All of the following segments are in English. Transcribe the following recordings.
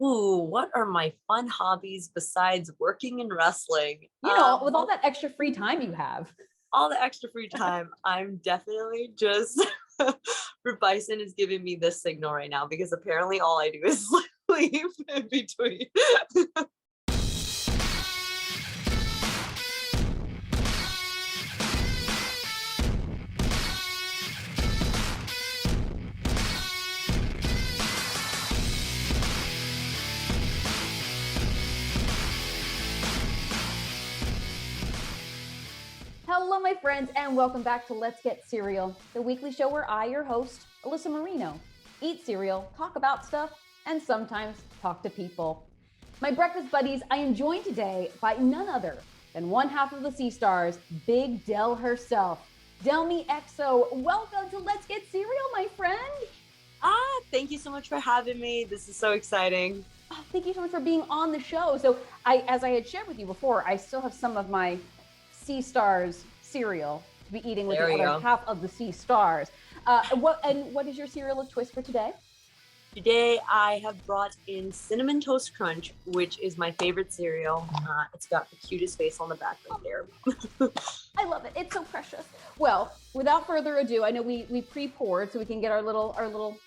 Ooh, what are my fun hobbies besides working and wrestling? With all that extra free time you have. All the extra free time, I'm definitely just Bison is giving me this signal right now because apparently all I do is sleep in between. Hello, my friends, and welcome back to Let's Get Cereal, the weekly show where I, your host, Alyssa Marino, eat cereal, talk about stuff, and sometimes talk to people. My breakfast buddies, I am joined today by none other than one half of the Sea Stars, Big Del herself, Delmi Exo. Welcome to Let's Get Cereal, my friend. Thank you so much for having me. This is so exciting. Oh, thank you so much for being on the show. So as I had shared with you before, I still have some of my Sea Stars cereal to be eating with the other half of the Sea Stars. What is your cereal of choice for today? Today I have brought in Cinnamon Toast Crunch, which is my favorite cereal. It's got the cutest face on the back right there. I love it. It's so precious. Well, without further ado, I know we pre-poured so we can get our little.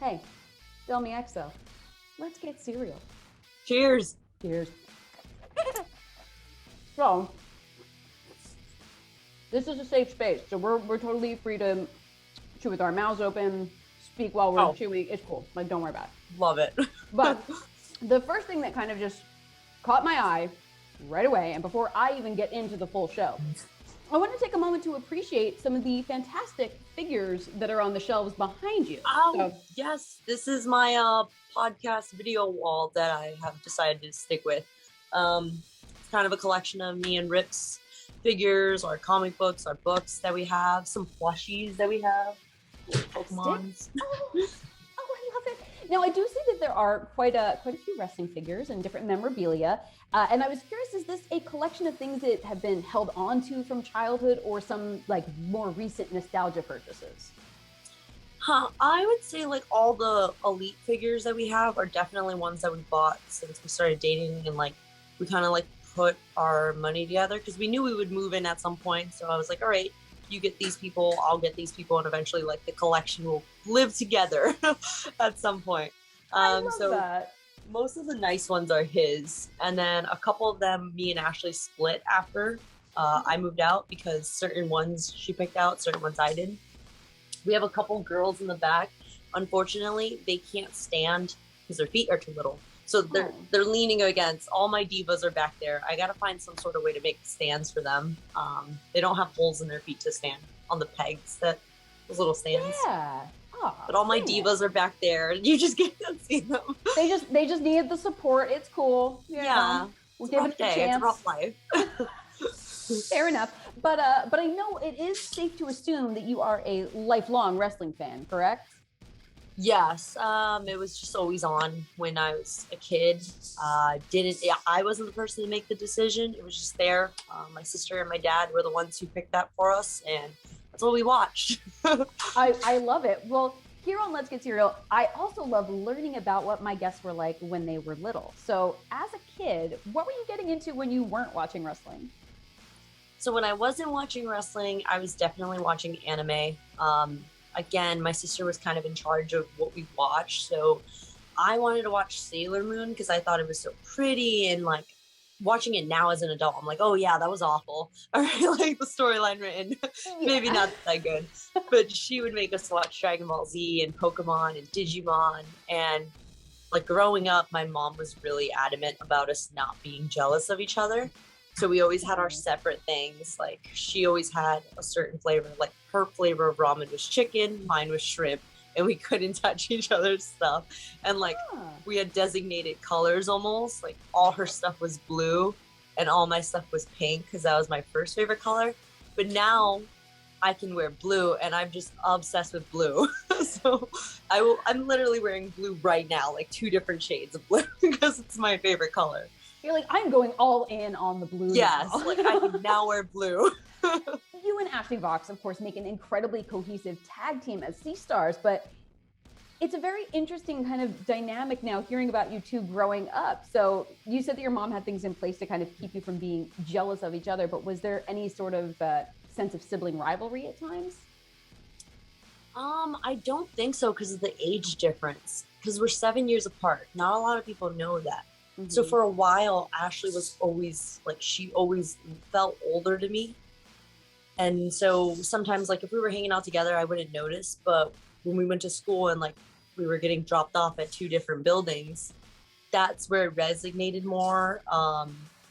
Hey, Delmi Exo, let's get cereal. Cheers. Cheers. So, this is a safe space, so we're totally free to chew with our mouths open, speak while we're chewing. It's cool. Like, don't worry about it. Love it. But the first thing that kind of just caught my eye right away, and before I even get into the full show, I want to take a moment to appreciate some of the fantastic figures that are on the shelves behind you. Yes. This is my podcast video wall that I have decided to stick with. It's kind of a collection of me and Rip's figures, our comic books, our books that we have, some plushies that we have, Pokemons. Oh, I love it. Now, I do see that there are quite a few wrestling figures and different memorabilia. And I was curious, is this a collection of things that have been held on to from childhood or some like more recent nostalgia purchases? I would say like all the elite figures that we have are definitely ones that we bought since we started dating, and like we kind of like put our money together because we knew we would move in at some point. So I was like, all right, you get these people, I'll get these people, and eventually like the collection will live together at some point. I love that. Most of the nice ones are his, and then a couple of them me and Ashley split after I moved out because certain ones she picked out, certain ones I did. We have a couple girls in the back. Unfortunately, they can't stand because their feet are too little. So they're leaning against. All my divas are back there. I gotta find some sort of way to make stands for them. They don't have holes in their feet to stand on the pegs, those little stands. Yeah. Oh, but all my divas are back there. You just get to see them. They just needed the support. It's cool. Yeah. We'll give it a chance. It's a rough life. Fair enough. But I know it is safe to assume that you are a lifelong wrestling fan, correct? Yes, it was just always on when I was a kid. I wasn't the person to make the decision. It was just there. My sister and my dad were the ones who picked that for us, and that's what we watched. I love it. Well, here on Let's Get Cereal, I also love learning about what my guests were like when they were little. So as a kid, what were you getting into when you weren't watching wrestling? So when I wasn't watching wrestling, I was definitely watching anime. Again, my sister was kind of in charge of what we watched. So I wanted to watch Sailor Moon because I thought it was so pretty, and like watching it now as an adult, I'm like, oh yeah, that was awful. I really like the storyline written. Maybe not that good. But she would make us watch Dragon Ball Z and Pokemon and Digimon. And like growing up, my mom was really adamant about us not being jealous of each other. So we always had our separate things. Like she always had a certain flavor. Like her flavor of ramen was chicken, mine was shrimp, and we couldn't touch each other's stuff. And like we had designated colors almost. Like all her stuff was blue and all my stuff was pink because that was my first favorite color. But now I can wear blue and I'm just obsessed with blue. So I'm literally wearing blue right now, like 2 different shades of blue because it's my favorite color. You're like, I'm going all in on the blue. Yes, now. like I can now wear blue. You and Ashley Vox, of course, make an incredibly cohesive tag team as Sea Stars, but It's a very interesting kind of dynamic now hearing about you two growing up. So you said that your mom had things in place to kind of keep you from being jealous of each other, but was there any sort of sense of sibling rivalry at times? I don't think so because of the age difference. Because we're 7 years apart. Not a lot of people know that. So for a while, Ashley was always like, she always felt older to me. And so sometimes, like, if we were hanging out together, I wouldn't notice. But when we went to school and, like, we were getting dropped off at two different buildings, that's where it resonated more.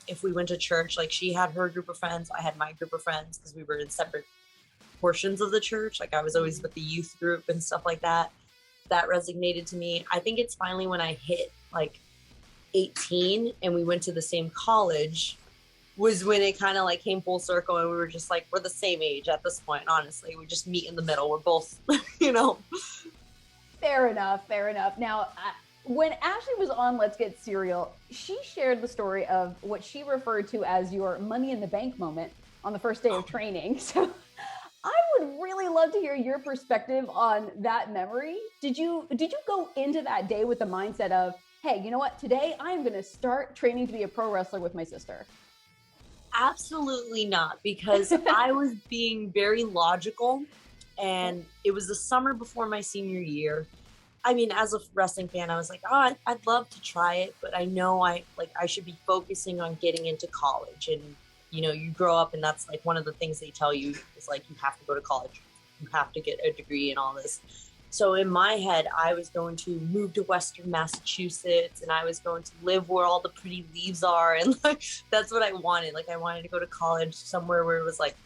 If we went to church, like, she had her group of friends, I had my group of friends because we were in separate portions of the church. Like, I was always with the youth group and stuff like that. That resonated to me. I think it's finally when I hit, like, 18 and we went to the same college was when it kind of like came full circle and we were just like, we're the same age at this point, honestly. We just meet in the middle. We're both, you know. Fair enough. Fair enough. Now, when Ashley was on Let's Get Serial, she shared the story of what she referred to as your money in the bank moment on the first day of training. So I would really love to hear your perspective on that memory. Did you go into that day with the mindset of, hey, you know what, today I'm going to start training to be a pro wrestler with my sister? Absolutely not, because I was being very logical, and it was the summer before my senior year. I mean, as a wrestling fan, I was like, oh, I'd love to try it, but I know I should be focusing on getting into college. And, you know, you grow up and that's like one of the things they tell you is like, you have to go to college, you have to get a degree and all this. So in my head, I was going to move to Western Massachusetts and I was going to live where all the pretty leaves are. And like, that's what I wanted. Like, I wanted to go to college somewhere where it was like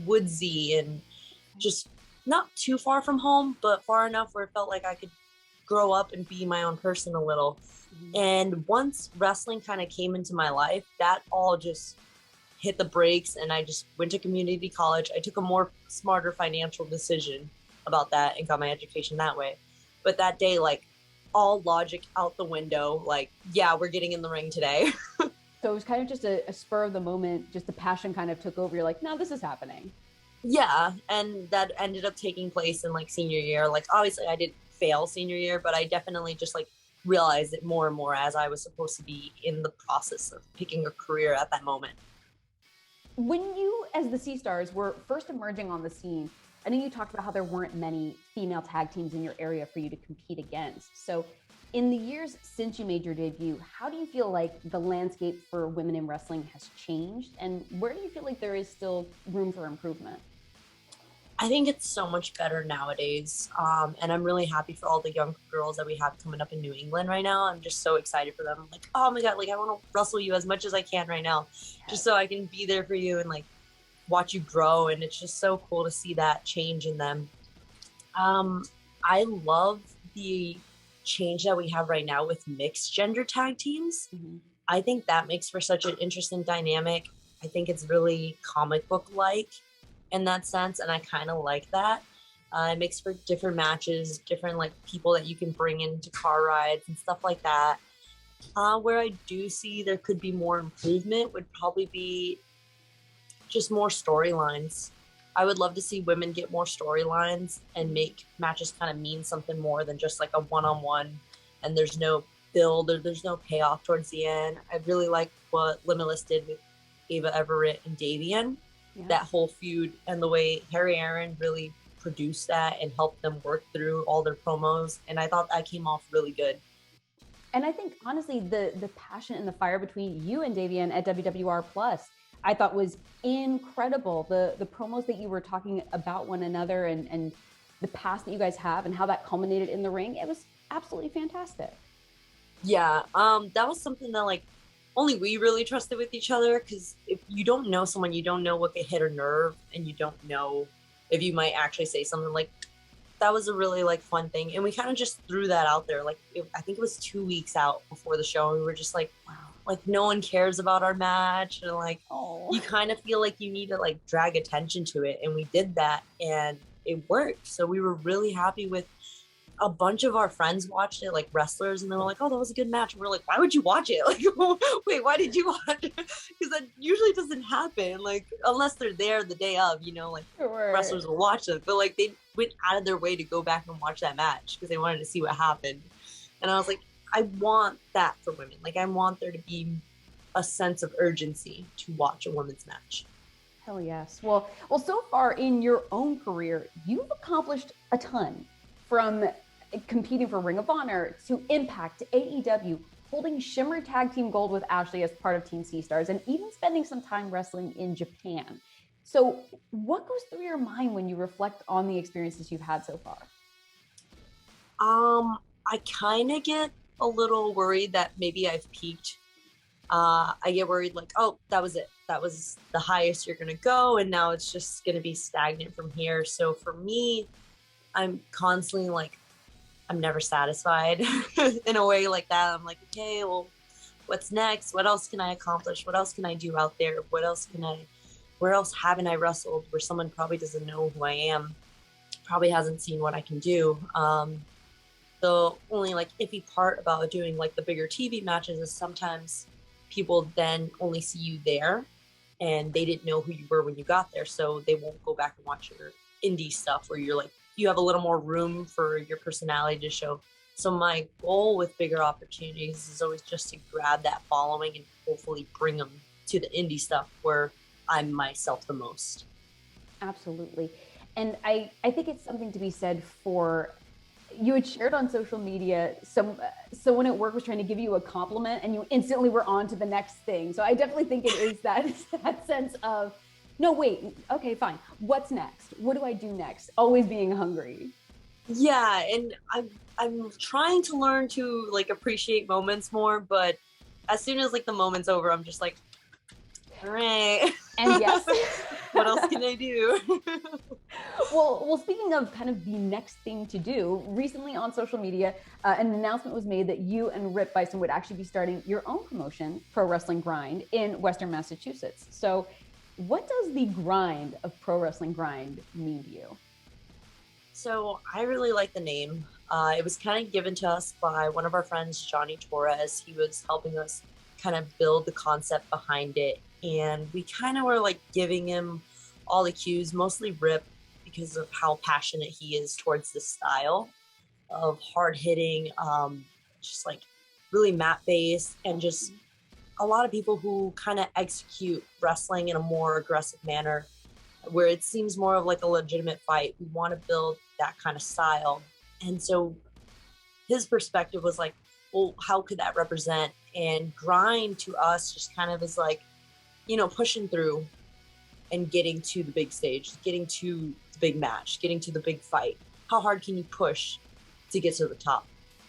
woodsy and just not too far from home, but far enough where it felt like I could grow up and be my own person a little. And once wrestling kind of came into my life, that all just hit the brakes and I just went to community college. I took a more smarter financial decision about that and got my education that way. But that day, like, all logic out the window, like, yeah, we're getting in the ring today. So it was kind of just a spur of the moment, just the passion kind of took over. You're like, no, this is happening. Yeah, and that ended up taking place in like senior year. Like, obviously I didn't fail senior year, but I definitely just like realized it more and more as I was supposed to be in the process of picking a career at that moment. When you, as the Sea Stars, were first emerging on the scene, I know you talked about how there weren't many female tag teams in your area for you to compete against. So in the years since you made your debut, how do you feel like the landscape for women in wrestling has changed? And where do you feel like there is still room for improvement? I think it's so much better nowadays. And I'm really happy for all the young girls that we have coming up in New England right now. I'm just so excited for them. I'm like, oh my God, like I want to wrestle you as much as I can right now, just so I can be there for you and like watch you grow. And it's just so cool to see that change in them. I love the change that we have right now with mixed gender tag teams. I think that makes for such an interesting dynamic. I think it's really comic book like in that sense, and I kind of like that. It makes for different matches, different like people that you can bring into car rides and stuff like that. Where I do see there could be more improvement would probably be just more storylines. I would love to see women get more storylines and make matches kind of mean something more than just like a one-on-one and there's no build or there's no payoff towards the end. I really like what Limitless did with Ava Everett and Davian. That whole feud and the way Harry Aaron really produced that and helped them work through all their promos. And I thought that came off really good. And I think honestly, the passion and the fire between you and Davian at WWR Plus, I thought was incredible. The promos that you were talking about one another and the past that you guys have and how that culminated in the ring, it was absolutely fantastic. Yeah, that was something that like only we really trusted with each other, because if you don't know someone, you don't know what could hit a nerve and you don't know if you might actually say something. Like that was a really like fun thing, and we kind of just threw that out there. Like I think it was 2 weeks out before the show and we were just like, wow, like no one cares about our match, and like you kind of feel like you need to like drag attention to it, and we did that and it worked. So we were really happy with a bunch of our friends watched it, like wrestlers, and they were like, "Oh, that was a good match." And we're like, "Why would you watch it?" Like, wait, why did you watch it? Because that usually doesn't happen, like unless they're there the day of, like Sure. wrestlers will watch it. But like they went out of their way to go back and watch that match because they wanted to see what happened. And I was like, I want that for women. Like, I want there to be a sense of urgency to watch a women's match. Hell yes. Well, so far in your own career, you've accomplished a ton, from competing for Ring of Honor to Impact to AEW, holding Shimmer Tag Team Gold with Ashley as part of Team Sea Stars, and even spending some time wrestling in Japan. So what goes through your mind when you reflect on the experiences you've had so far? I kind of get a little worried that maybe I've peaked. I get worried like, oh, that was it. That was the highest you're going to go. And now it's just going to be stagnant from here. So for me, I'm constantly like, I'm never satisfied in a way like that. I'm like, okay, well, what's next? What else can I accomplish? What else can I do out there? Where else haven't I wrestled where someone probably doesn't know who I am, probably hasn't seen what I can do. The only like iffy part about doing like the bigger TV matches is sometimes people then only see you there and they didn't know who you were when you got there. So they won't go back and watch your indie stuff where you're like, you have a little more room for your personality to show. So my goal with bigger opportunities is always just to grab that following and hopefully bring them to the indie stuff where I'm myself the most. Absolutely. And I think it's something to be said for, you had shared on social media, someone at work was trying to give you a compliment and you instantly were on to the next thing. So I definitely think it is that sense of, no, wait, okay, fine. What's next? What do I do next? Always being hungry. Yeah, and I'm trying to learn to like appreciate moments more, but as soon as like the moment's over, I'm just like, all right. And yes. What else can I do? Well, speaking of kind of the next thing to do, recently on social media, an announcement was made that you and Rip Bison would actually be starting your own promotion, Pro Wrestling Grind, in Western Massachusetts. So what does the grind of Pro Wrestling Grind mean to you? So I really like the name. It was kind of given to us by one of our friends, Johnny Torres. He was helping us kind of build the concept behind it. And we kind of were like giving him all the cues, mostly Rip, because of how passionate he is towards this style of hard hitting, just like really mat based, and just a lot of people who kind of execute wrestling in a more aggressive manner where it seems more of like a legitimate fight. We want to build that kind of style. And so his perspective was like, well, how could that represent? And grind to us just kind of is like, pushing through and getting to the big stage, getting to the big match, getting to the big fight. How hard can you push to get to the top?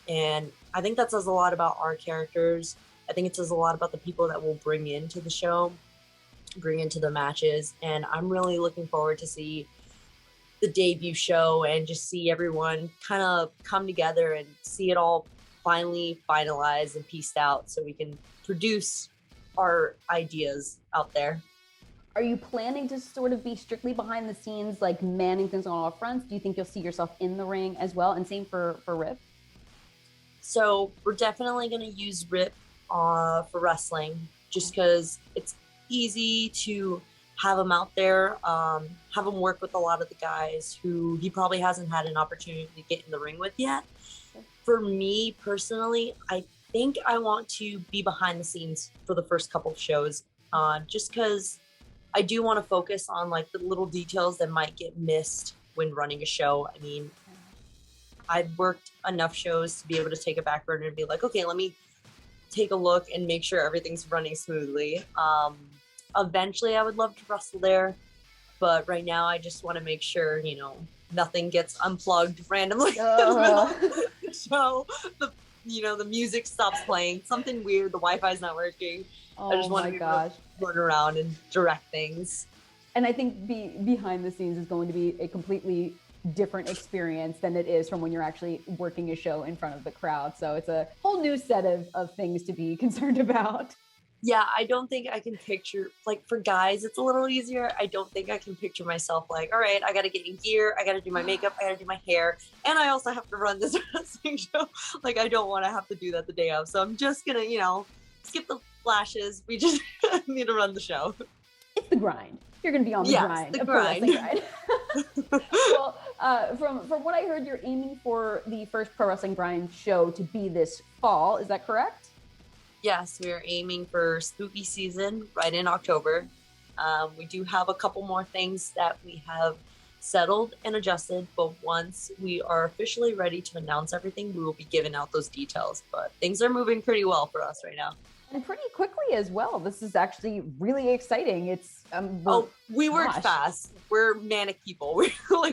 And I think that says a lot about our characters. I think it says a lot about the people that we'll bring into the show, bring into the matches. And I'm really looking forward to see the debut show and just see everyone kind of come together and see it all finally finalized and pieced out so we can produce our ideas out there. Are you planning to sort of be strictly behind the scenes, like manning things on all fronts? Do you think you'll see yourself in the ring as well? And same for Rip? So we're definitely going to use Rip for wrestling just because it's easy to have him out there, have him work with a lot of the guys who he probably hasn't had an opportunity to get in the ring with yet. For me personally, I think I want to be behind the scenes for the first couple of shows, just because I do want to focus on like the little details that might get missed when running a show. I mean, I've worked enough shows to be able to take a back burner and be like, okay, let me take a look and make sure everything's running smoothly. Eventually I would love to wrestle there, but right now I just want to make sure, nothing gets unplugged randomly in the middle of the show. The music stops playing, something weird, the Wi-Fi's not working. I just want to be able to run around and direct things. And I think behind the scenes is going to be a completely different experience than it is from when you're actually working a show in front of the crowd. So it's a whole new set of things to be concerned about. Yeah, I don't think I can picture, like, for guys, it's a little easier. I don't think I can picture myself like, all right, I got to get in gear. I got to do my makeup. I got to do my hair. And I also have to run this wrestling show. Like, I don't want to have to do that the day of. So I'm just going to, skip the flashes. We just need to run the show. It's the grind. You're going to be on the grind. The grind. Well, from what I heard, you're aiming for the first Pro Wrestling Grind show to be this fall. Is that correct? Yes, we are aiming for spooky season right in October. We do have a couple more things that we have settled and adjusted, but once we are officially ready to announce everything, we will be giving out those details. But things are moving pretty well for us right now. And pretty quickly as well. This is actually really exciting. It's we work fast. We're manic people.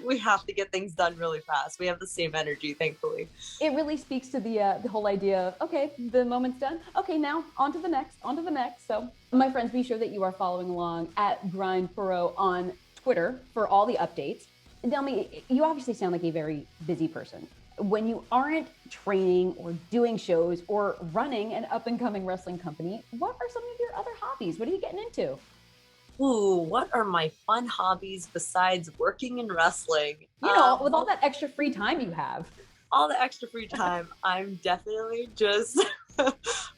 We have to get things done really fast. We have the same energy, thankfully. It really speaks to the whole idea of, okay, the moment's done. Okay, now on to the next. So my friends, be sure that you are following along at GrindPro on Twitter for all the updates. Delmi, you obviously sound like a very busy person. When you aren't training or doing shows or running an up-and-coming wrestling company, what are some of your other hobbies? What are you getting into? Ooh, what are my fun hobbies besides working and wrestling? With all that extra free time you have. All the extra free time, I'm definitely just...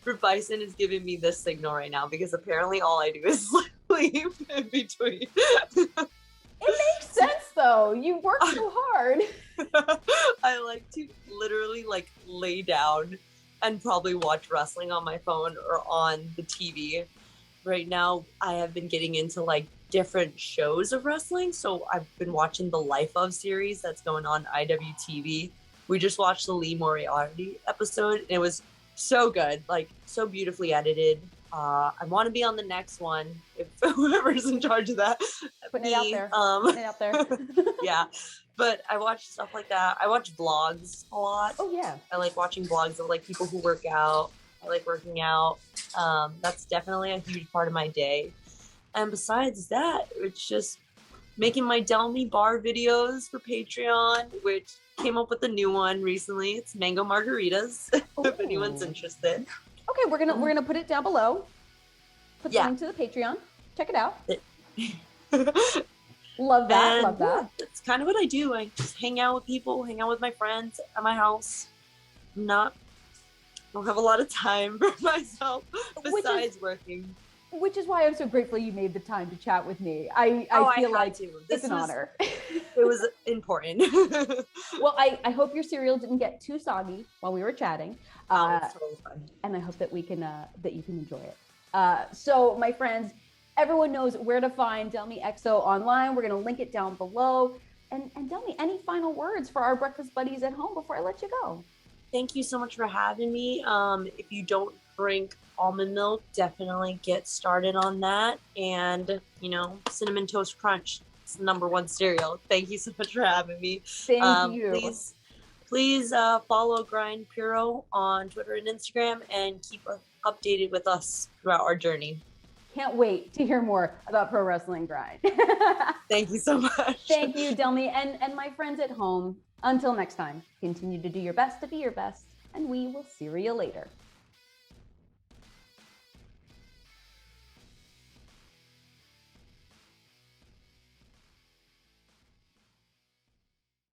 Bryson is giving me this signal right now because apparently all I do is sleep in between. It makes sense though. You work so hard. I like to literally lay down and probably watch wrestling on my phone or on the TV. Right now, I have been getting into different shows of wrestling. So I've been watching the Life of series that's going on IWTV. We just watched the Lee Moriarty episode. And it was so good, so beautifully edited. I want to be on the next one if whoever's in charge of that. Putting it out there. Yeah. But I watch stuff like that. I watch vlogs a lot. Oh yeah. I like watching vlogs of people who work out. I like working out. That's definitely a huge part of my day. And besides that, it's just making my Delmi bar videos for Patreon, which came up with a new one recently. It's mango margaritas, if anyone's interested. Okay, we're gonna put it down below. Put the link to the Patreon. Check it out. Love that. Love that. Yeah, that's kind of what I do. I just hang out with people, hang out with my friends at my house. I don't have a lot of time for myself besides working. Which is why I'm so grateful you made the time to chat with me. I feel like it's an honor. It was important. Well, I hope your cereal didn't get too soggy while we were chatting. It's totally fun. And I hope that we can that you can enjoy it. So my friends, everyone knows where to find Delmi Exo online. We're going to link it down below. And Delmi, any final words for our breakfast buddies at home before I let you go? Thank you so much for having me. If you don't drink almond milk, definitely get started on that. And, Cinnamon Toast Crunch. It's the #1 cereal. Thank you so much for having me. Thank you. Please follow GrindPro on Twitter and Instagram and keep updated with us throughout our journey. Can't wait to hear more about Pro Wrestling Grind. Thank you so much. Thank you, Delmi. And my friends at home, until next time, continue to do your best to be your best, and we will see you later.